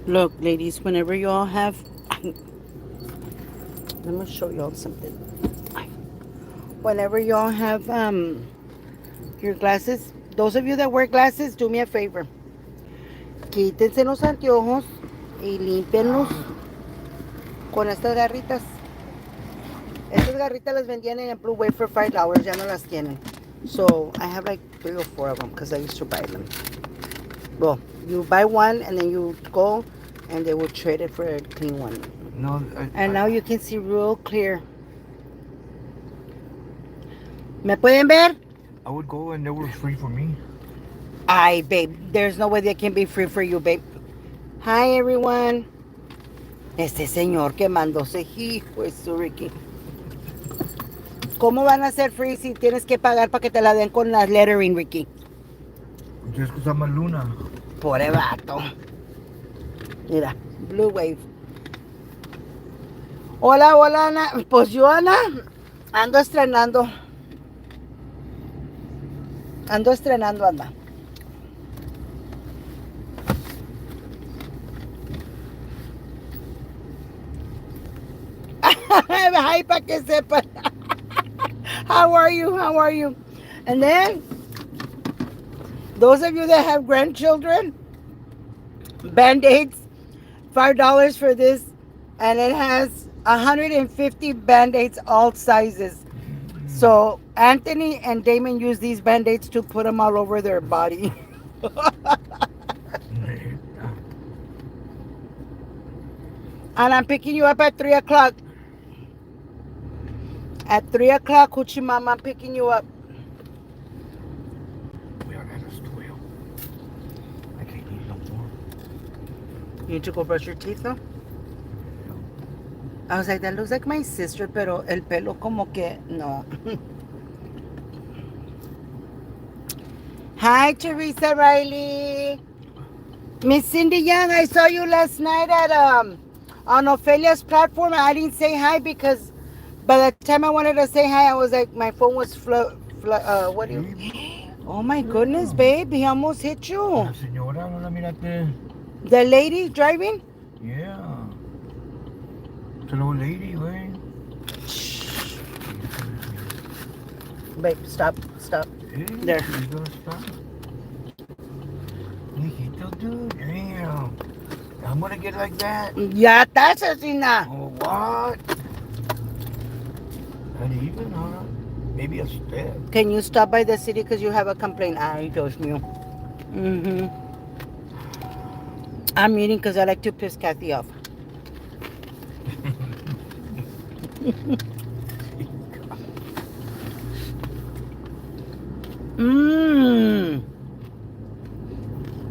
Look, ladies, whenever you all have, let me show you all something. Whenever you all have your glasses, those of you that wear glasses, do me a favor. Quítense los anteojos y límpienlos con estas garritas. Estas garritas las vendían en Blue Wave for $5. Ya no las tienen. So I have like 3 or 4 of them because I used to buy them. Well, you buy one and then you go and they will trade it for a clean one. No, And now you can see real clear. ¿Me pueden ver? I would go and they were free for me. Ay, babe, there's no way they can be free for you, babe. Hi, everyone. Este señor quemándose, hijo de su Ricky. ¿Cómo van a ser free si tienes que pagar para que te la den con las lettering, Ricky? Just because I'm a Luna. Pobre vato. Mira, Blue Wave. Hola, hola, Ana. Pues yo, Ana, ando estrenando. Anda. Ay, para que sepan. How are you? How are you? And then, those of you that have grandchildren, Band-Aids, $5 for this, and it has 150 Band-Aids, all sizes. So Anthony and Damon use these Band-Aids to put them all over their body. And I'm picking you up at 3 o'clock. At 3 o'clock, Hoochie Mama, I'm picking you up. We are at a 12. I can't eat no more. You need to go brush your teeth, though? I was like, that looks like my sister, pero el pelo como que no. Hi, Teresa Riley. Miss Cindy Young, I saw you last night at on Ophelia's platform. I didn't say hi because by the time I wanted to say hi, I was like, my phone was what do you? Oh my goodness, babe, he almost hit you. La señora, no la miraste. The lady driving? Yeah. It's an old lady, güey. Babe, stop. Hey, There. You gotta stop. Mijito, dude, damn. I'm gonna get like that. Ya estás así, na. Oh, what? Not even, huh? Maybe a step. Can you stop by the city because you have a complaint? Ay, Dios mío. I'm eating because I like to piss Kathy off. Mmm.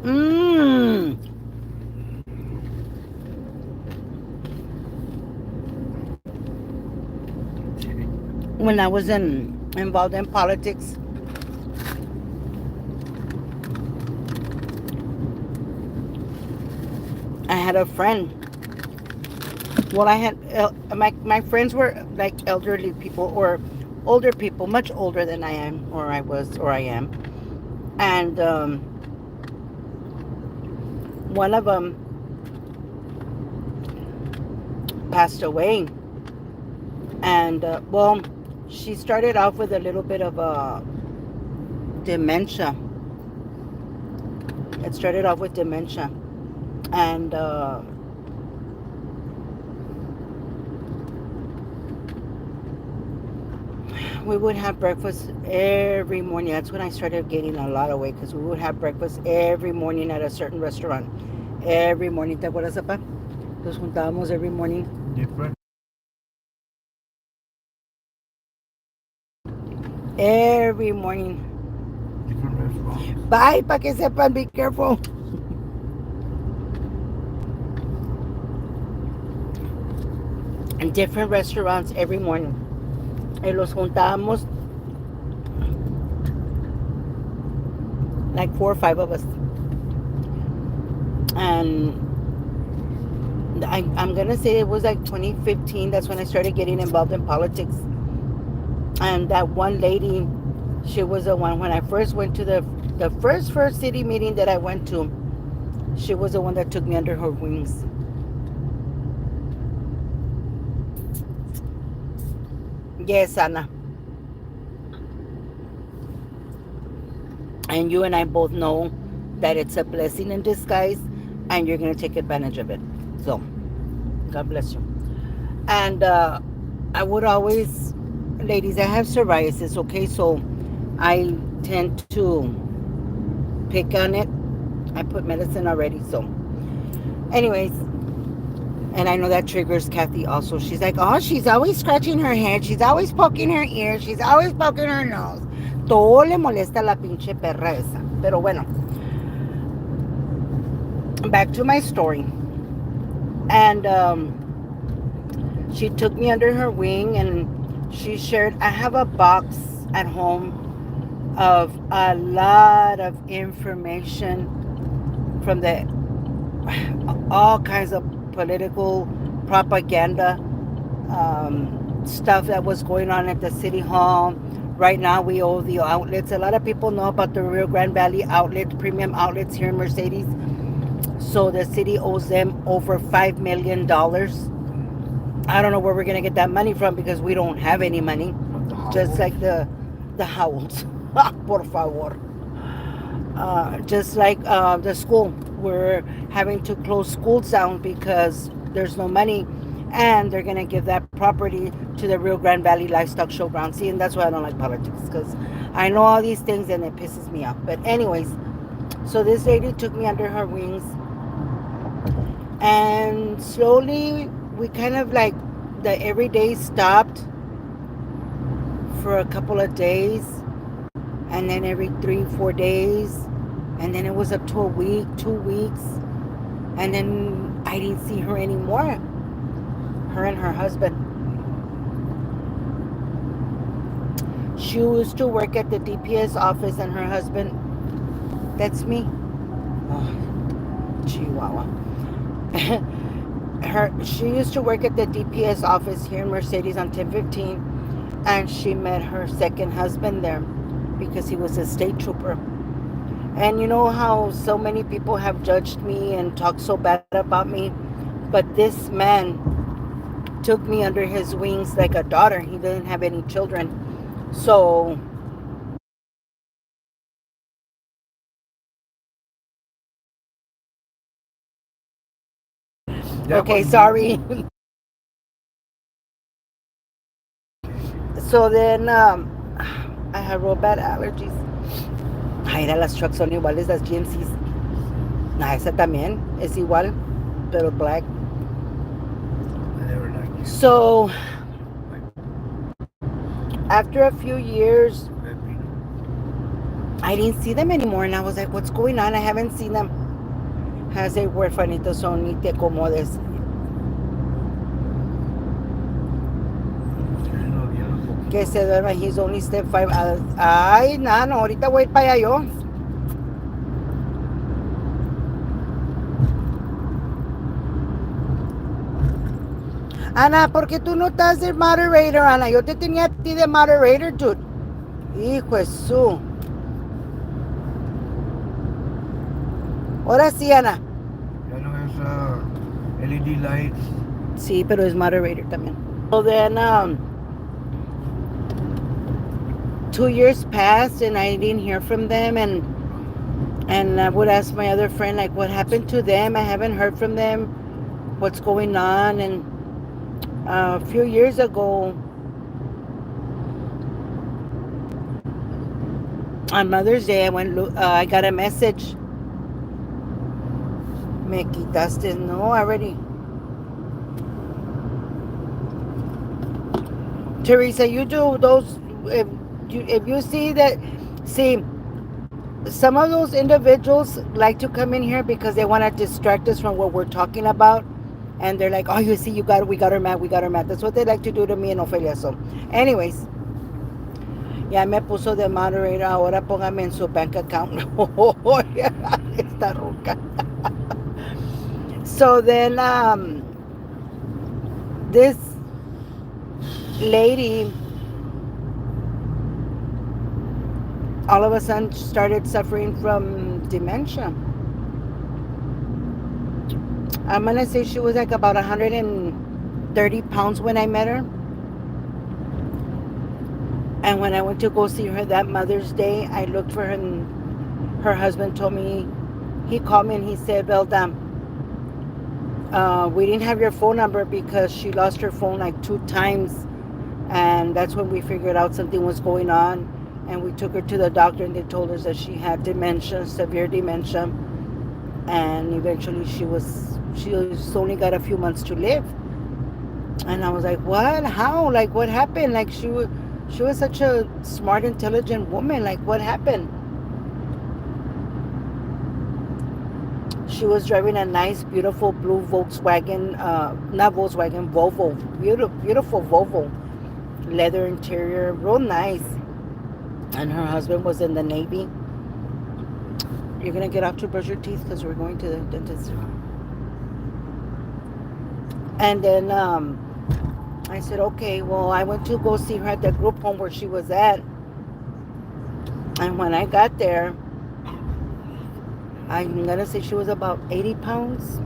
Mmm. When I was involved in politics, I had a friend. Well, I had my friends were like elderly people or older people, much older than I am, or I was, or I am. And one of them passed away. And well, she started off with a little bit of dementia. It started off with dementia. And we would have breakfast every morning. That's when I started gaining a lot of weight because we would have breakfast every morning at a certain restaurant. Every morning. ¿Te acuerdas, papá? Nos juntábamos every morning. Different. Every morning. Different restaurants. Bye, para que sepan, be careful. In different restaurants every morning. Y los juntábamos like 4 or 5 of us. And I'm gonna say it was like 2015. That's when I started getting involved in politics. And that one lady, she was the one when I first went to the first city meeting that I went to. She was the one that took me under her wings. Yes, Anna. And you and I both know that it's a blessing in disguise and you're going to take advantage of it. So, God bless you. And I would always, ladies, I have psoriasis, okay? So I tend to pick on it. I put medicine already. So, anyways, and I know that triggers Kathy also. She's like, oh, she's always scratching her head. She's always poking her ear. She's always poking her nose. Todo le molesta la pinche perra esa. Pero bueno, back to my story. And she took me under her wing and she shared. I have a box at home of a lot of information from the all kinds of political propaganda stuff that was going on at the city hall. Right now, we owe the outlets. A lot of people know about the Rio Grande Valley outlet, premium outlets here in Mercedes. So the city owes them over $5 million. I don't know where we're gonna get that money from because we don't have any money. Just like the Howells, por favor. Just like the school, we're having to close schools down because there's no money, and they're gonna give that property to the Rio Grande Valley Livestock Showground. See, and that's why I don't like politics, because I know all these things and it pisses me off. But anyways, so this lady took me under her wings, and slowly we kind of like the everyday stopped for a couple of days, and then every 3-4 days, and then it was up to a week, 2 weeks, and then I didn't see her anymore. Her and her husband. She used to work at the DPS office, and her husband, that's me. Oh, Chihuahua. She used to work at the DPS office here in Mercedes on 1015, and she met her second husband there because he was a state trooper. And you know how so many people have judged me and talked so bad about me, but this man took me under his wings like a daughter. He didn't have any children. So okay, sorry. So then I had real bad allergies. Ay, las trucks son iguales las GMCs. Nah, esa también es igual, pero black. So after a few years, I didn't see them anymore, and I was like, what's going on? I haven't seen them. Has a huerfanito son ni te acomodes. Que se duerma, he's only step 5. Ay, no, ahorita voy a ir para allá yo. Ana, ¿por qué tú no estás de moderator, Ana? Yo te tenía a ti de moderator, dude. Hijo de su. Ahora sí, Ana. Ya no es LED lights. Sí, pero es moderator también. So then, 2 years passed and I didn't hear from them, and I would ask my other friend, like, what happened to them? I haven't heard from them. What's going on? And a few years ago, on Mother's Day, I got a message. Me quitaste, no, already. Teresa, you do those, if you see that, see, some of those individuals like to come in here because they want to distract us from what we're talking about. And they're like, oh, you see, we got her mad. That's what they like to do to me and Ofelia. So, anyways, ya me puso de moderator. Ahora póngame en su bank account. Esta ruca. So then, this lady all of a sudden started suffering from dementia. I'm gonna say she was like about 130 pounds when I met her. And when I went to go see her that Mother's Day, I looked for her, and her husband told me, he called me and he said, Velda, we didn't have your phone number because she lost her phone like 2 times. And that's when we figured out something was going on. And we took her to the doctor and they told us that she had dementia, severe dementia. And eventually she only got a few months to live. And I was like, what? How? Like, what happened? Like, she was such a smart, intelligent woman. Like, what happened? She was driving a nice, beautiful blue Volkswagen, not Volkswagen, Volvo. Beautiful Volvo. Leather interior, real nice. And her husband was in the Navy. You're going to get off to brush your teeth because we're going to the dentist. And then I said, okay, well, I went to go see her at the group home where she was at. And when I got there, I'm going to say she was about 80 pounds.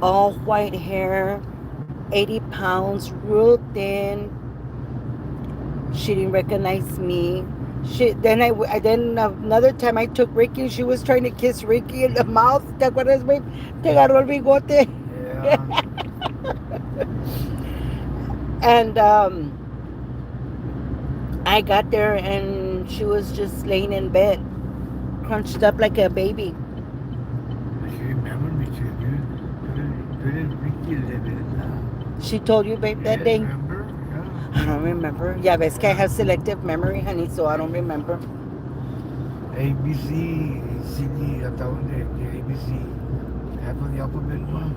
All white hair, 80 pounds, real thin. She didn't recognize me. Then another time I took Ricky and she was trying to kiss Ricky in the mouth. ¿Te acuerdas, babe? Te agarró el bigote. Yeah. And I got there and she was just laying in bed, crunched up like a baby. She remembered me too, dude. Didn't Ricky live in She told you, babe, that yeah, day? remember? Yeah. I don't remember. Yeah, ves que I have selective memory, honey, so I don't remember. ABC, CD, hasta donde ABC, half of the alphabet, mom.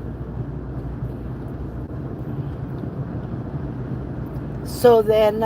So then